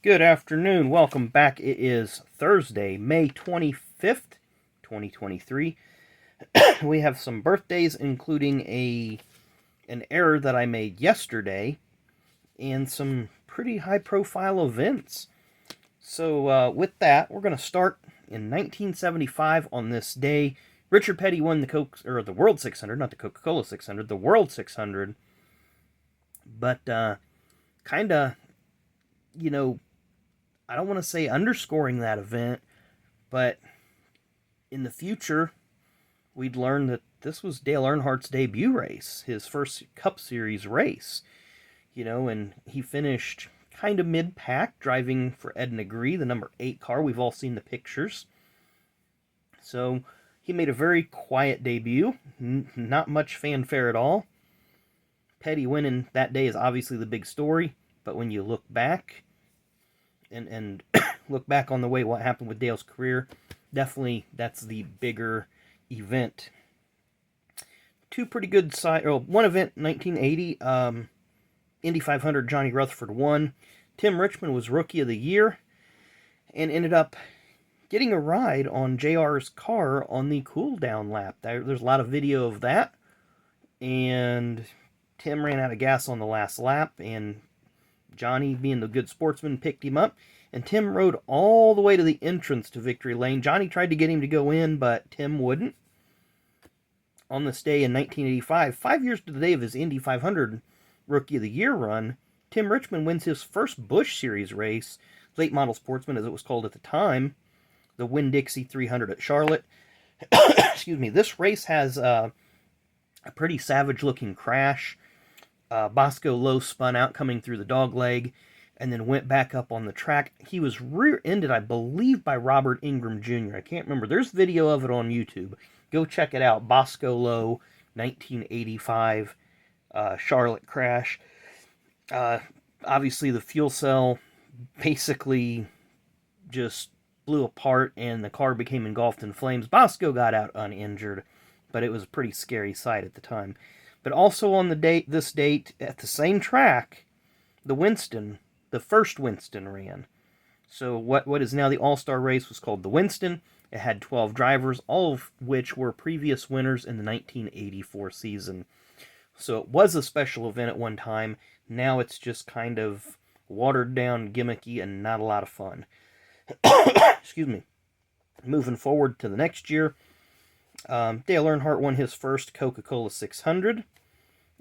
Good afternoon. Welcome back. It is Thursday, May 25th, 2023. We have some birthdays, including an error that I made yesterday, and some pretty high-profile events. So with that, we're going to start in 1975 on this day. Richard Petty won the World 600, not the Coca-Cola 600, the World 600. But kind of, I don't want to say underscoring that event, but in the future, we'd learn that this was Dale Earnhardt's debut race, his first Cup Series race. And he finished kind of mid-pack, driving for Edna Gree, the number 8 car. We've all seen the pictures. So he made a very quiet debut, not much fanfare at all. Petty winning that day is obviously the big story, but when you look back and look back on what happened with Dale's career, definitely that's the bigger event. Two pretty good one event, 1980, Indy 500, Johnny Rutherford won. Tim Richmond was Rookie of the Year and ended up getting a ride on JR's car on the cool-down lap. There's a lot of video of that, and Tim ran out of gas on the last lap, and Johnny, being the good sportsman, picked him up, and Tim rode all the way to the entrance to Victory Lane. Johnny tried to get him to go in, but Tim wouldn't. On this day in 1985, 5 years to the day of his Indy 500 Rookie of the Year run, Tim Richmond wins his first Busch Series race, late model sportsman as it was called at the time, the Winn-Dixie 300 at Charlotte. Excuse me. This race has a pretty savage-looking crash. Bosco Lowe spun out coming through the dogleg and then went back up on the track. He was rear-ended, I believe, by Robert Ingram Jr. I can't remember. There's video of it on YouTube. Go check it out. Bosco Lowe, 1985 Charlotte crash. Obviously, the fuel cell basically just blew apart and the car became engulfed in flames. Bosco got out uninjured, but it was a pretty scary sight at the time. But also on this date, at the same track, the first Winston ran. So what is now the All-Star race was called the Winston. It had 12 drivers, all of which were previous winners in the 1984 season. So it was a special event at one time. Now it's just kind of watered down, gimmicky, and not a lot of fun. Excuse me. Moving forward to the next year, Dale Earnhardt won his first Coca-Cola 600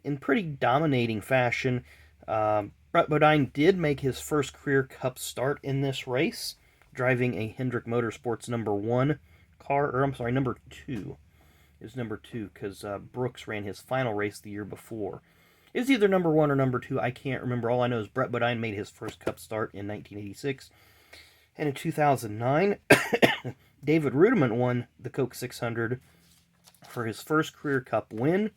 in pretty dominating fashion. Brett Bodine did make his first career Cup start in this race, driving a Hendrick Motorsports number 2. It was number 2 because Brooks ran his final race the year before. It was either number 1 or number 2. I can't remember. All I know is Brett Bodine made his first Cup start in 1986. And in 2009, David Rudiman won the Coke 600 for his first career Cup win,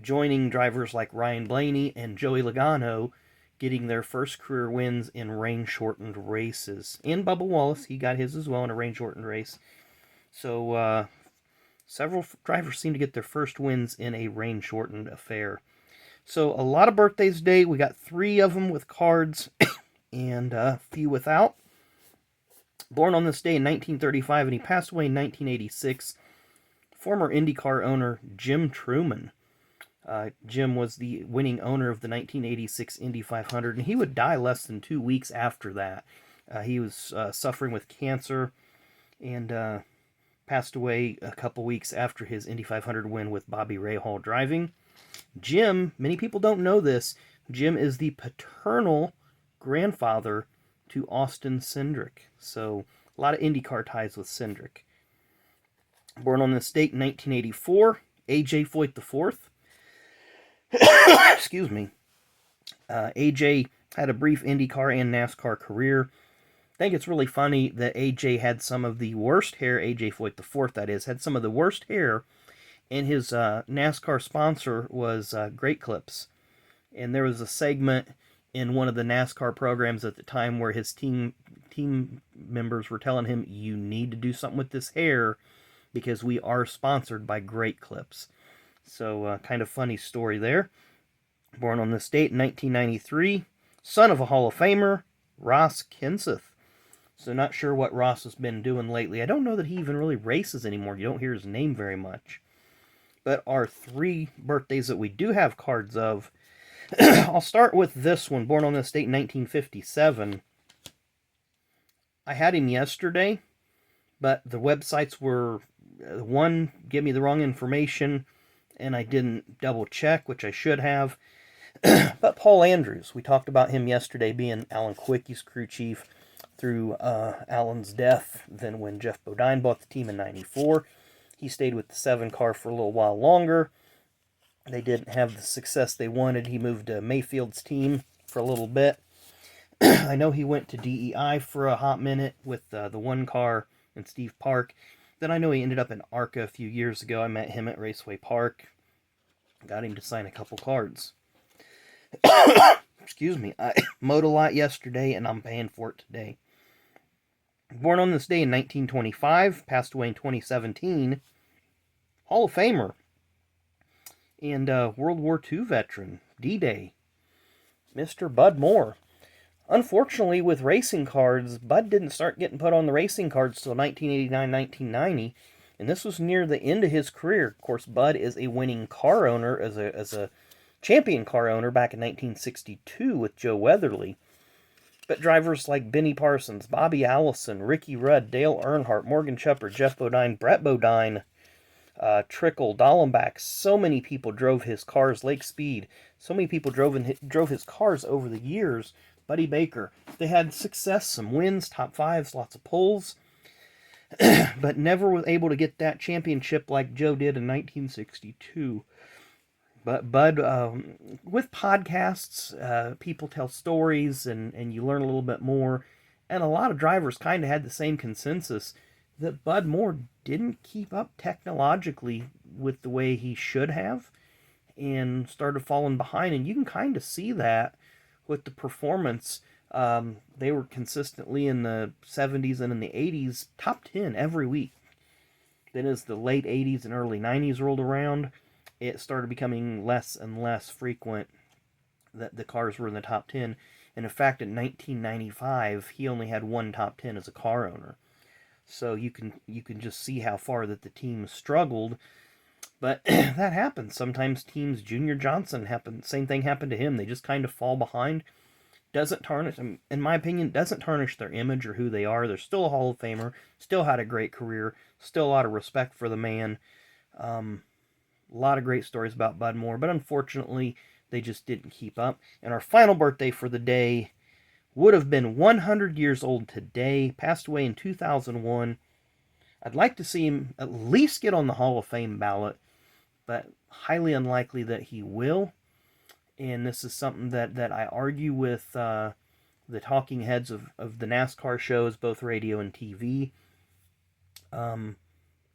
joining drivers like Ryan Blaney and Joey Logano, getting their first career wins in rain-shortened races. And Bubba Wallace, he got his as well in a rain-shortened race. So several drivers seem to get their first wins in a rain-shortened affair. So a lot of birthdays today. We got 3 of them with cards and a few without. Born on this day in 1935, and he passed away in 1986. Former IndyCar owner Jim Truman. Jim was the winning owner of the 1986 Indy 500, and he would die less than 2 weeks after that. He was suffering with cancer and passed away a couple weeks after his Indy 500 win with Bobby Rahal driving. Jim, many people don't know this, Jim is the paternal grandfather to Austin Cindric. So, a lot of IndyCar ties with Cindric. Born on this date in 1984, A.J. Foyt IV. Excuse me. A.J. had a brief IndyCar and NASCAR career. I think it's really funny that A.J. had some of the worst hair, A.J. Foyt IV, that is, had some of the worst hair, and his NASCAR sponsor was Great Clips. And there was a segment in one of the NASCAR programs at the time where his team members were telling him, you need to do something with this hair because we are sponsored by Great Clips. So kind of funny story there. Born on this date in 1993, son of a Hall of Famer, Ross Kenseth. So not sure what Ross has been doing lately. I don't know that he even really races anymore. You don't hear his name very much. But our 3 birthdays that we do have cards of, I'll start with this one, born on this date in 1957. I had him yesterday, but the websites were, one, give me the wrong information, and I didn't double check, which I should have. But Paul Andrews, we talked about him yesterday being Alan Quickie's crew chief through Alan's death. Then when Jeff Bodine bought the team in 94, he stayed with the 7 car for a little while longer. They didn't have the success they wanted. He moved to Mayfield's team for a little bit. I know he went to DEI for a hot minute with the 1 car and Steve Park. Then I know he ended up in ARCA a few years ago. I met him at Raceway Park. Got him to sign a couple cards. Excuse me. I mowed a lot yesterday, and I'm paying for it today. Born on this day in 1925, passed away in 2017. Hall of Famer. And World War II veteran. D-Day. Mr. Bud Moore. Unfortunately, with racing cards, Bud didn't start getting put on the racing cards till 1989-1990, and this was near the end of his career. Of course, Bud is a winning car owner, as a champion car owner back in 1962 with Joe Weatherly. But drivers like Benny Parsons, Bobby Allison, Ricky Rudd, Dale Earnhardt, Morgan Shepherd, Jeff Bodine, Brett Bodine, Trickle, Dallenbach, so many people drove his cars, Lake Speed, so many people drove his cars over the years. Buddy Baker, they had success, some wins, top 5s, lots of poles, but never was able to get that championship like Joe did in 1962. But Bud, with podcasts, people tell stories and you learn a little bit more, and a lot of drivers kind of had the same consensus that Bud Moore didn't keep up technologically with the way he should have and started falling behind, and you can kind of see that with the performance. They were consistently in the 70s and in the 80s, top 10 every week. Then as the late 80s and early 90s rolled around, it started becoming less and less frequent that the cars were in the top 10. And in fact, in 1995, he only had 1 top 10 as a car owner. So you can just see how far that the team struggled. But that happens. Sometimes teams, Junior Johnson happened, same thing happened to him. They just kind of fall behind. Doesn't tarnish, in my opinion, doesn't tarnish their image or who they are. They're still a Hall of Famer, still had a great career, still a lot of respect for the man. A lot of great stories about Bud Moore, but unfortunately, they just didn't keep up. And our final birthday for the day would have been 100 years old today, passed away in 2001. I'd like to see him at least get on the Hall of Fame ballot, but highly unlikely that he will. And this is something that I argue with the talking heads of the NASCAR shows, both radio and TV.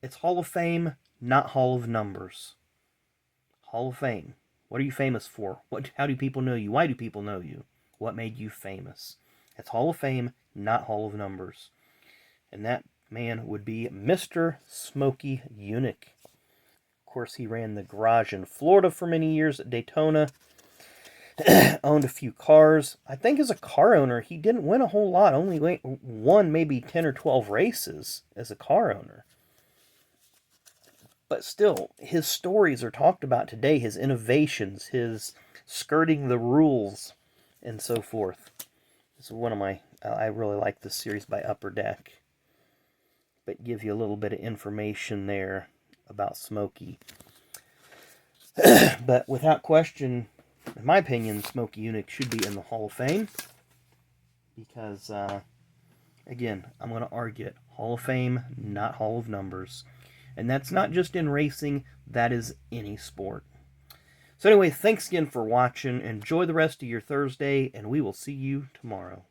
It's Hall of Fame, not Hall of Numbers. Hall of Fame. What are you famous for? How do people know you? Why do people know you? What made you famous? It's Hall of Fame, not Hall of Numbers. And that man would be Mr. Smokey Yunick. Of course, he ran the garage in Florida for many years at Daytona. Owned a few cars. I think as a car owner, he didn't win a whole lot. Only won maybe 10 or 12 races as a car owner. But still, his stories are talked about today. His innovations, his skirting the rules, and so forth. This is one of my... I really like this series by Upper Deck. But give you a little bit of information there about Smokey. But without question, in my opinion, Smokey Yunick should be in the Hall of Fame. Because, again, I'm going to argue it. Hall of Fame, not Hall of Numbers. And that's not just in racing, that is any sport. So anyway, thanks again for watching. Enjoy the rest of your Thursday, and we will see you tomorrow.